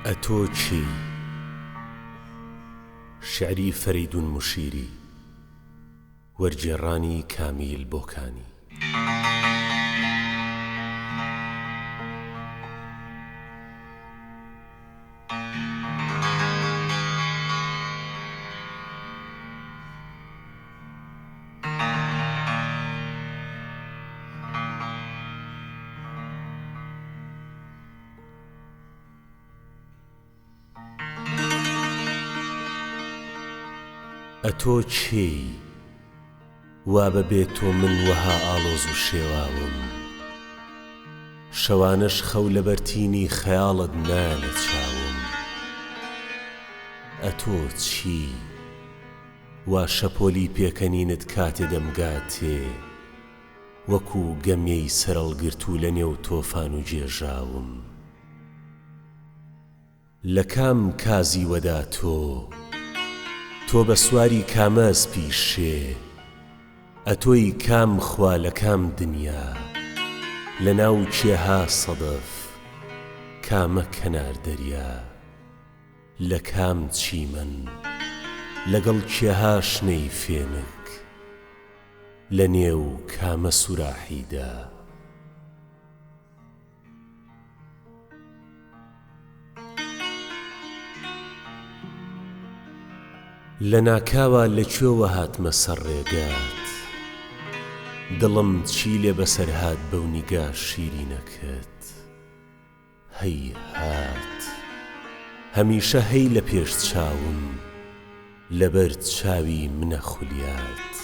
ئەتۆ چی؟ شعری فەریدون موشیری، وەرگێڕانی کامیل بۆکانی. ئەتۆ چی؟ وا بەبێ تۆ من وەها ئاڵۆز و شێواوم، شەوانەش خەو لە بەرتینی خەیاڵت نایە چاوم. ئەتۆ چی؟ وا شەپۆلی پێکەنینت کاتێ دەمگاتێ، وەکوو گەمەی سەرەڵگرت و لە نێو تۆفان و جێژاوم. لە کام کازی وەدا تۆ بە سواری کامە ئەسپی شێ؟ ئەتۆی کام خوا لە کام دنیا، لە ناو کێها سەدەف کامە کەنار دەریا؟ لە کام چیمەن لەگەڵ کێها شنەی فێنک، لە نێو کامە سوراحیدا؟ لە ناکاوە لەکوێوە هاتمە سەر ڕێگات، دڵم چی لێ بەسەر هات بەو نیگا شیرینەکەت؟ هەیهات هەمیشە هەی لە پێش چاوم، لەبەر چاوی منە خولیات.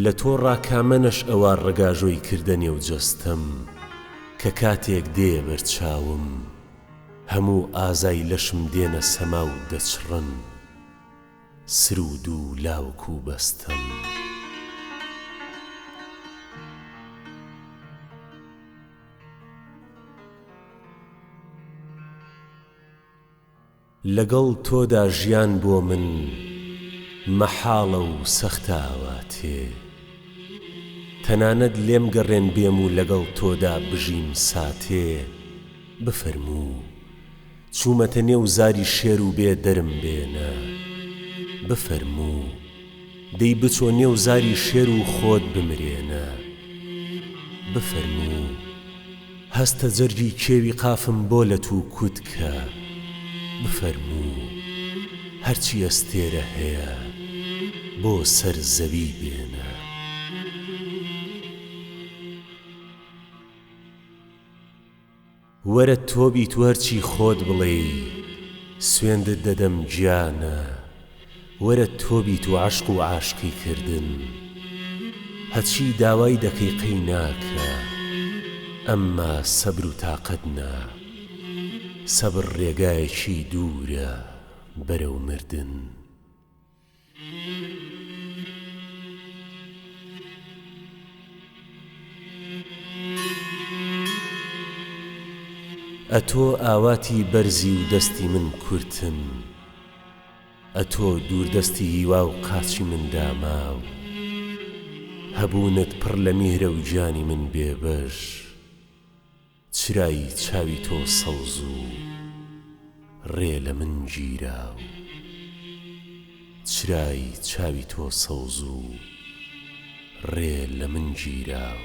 لە تۆ ڕاکامەنەش ئەوە ڕەگاژۆی کردە نێو جەستەم، کە کاتێک دێ بەرچاوم، هەموو ئازای لەشم دێنە سەما و دەچڕن، سرود و لاوک و بەستەم. لەگەڵ تۆدا ژیان بۆ من مەحاڵە و سەختاواتێ، تەنانەت لێم گەڕێن بێم و لەگەڵ تۆدا بژیم ساتێ. بفەرموو چوومەتە نێو زاری شێر و بێ دەرم بێنە، بفەرموو دەی بچۆ نێو زاری شێر و خۆت بمرێنە، بفەرموو هەستە جەرگی کێوی قافم بۆ لە تو کوتکە، بفەرموو هەرچی ئەستێرە هەیە بۆ سەر زەوی بێنە. وەرە تۆ بیت و هەرچی خۆت بڵێ، سوێندت دەدەم گیانە. وەرە تۆ بیت و عەشق و عاشقی کردن، هەچی داوای دەکەی قەی ناکە. ئەمما سەبر و تاقەت نا، سەبر ڕێگایەکی دوورە بەرەو مردن. ئەتۆ ئاواتی بەرزی و دەستی من کورتن، ئەتۆ دووردەستی هیوا و قاچی من داماو. هەبوونت پڕ لە میهرە و گیانی من بێبەش، چرای چاوی تۆ سەوز و ڕێ لە من گیراو. چرای چاوی تۆ سەوز و ڕێ لە من گیراو.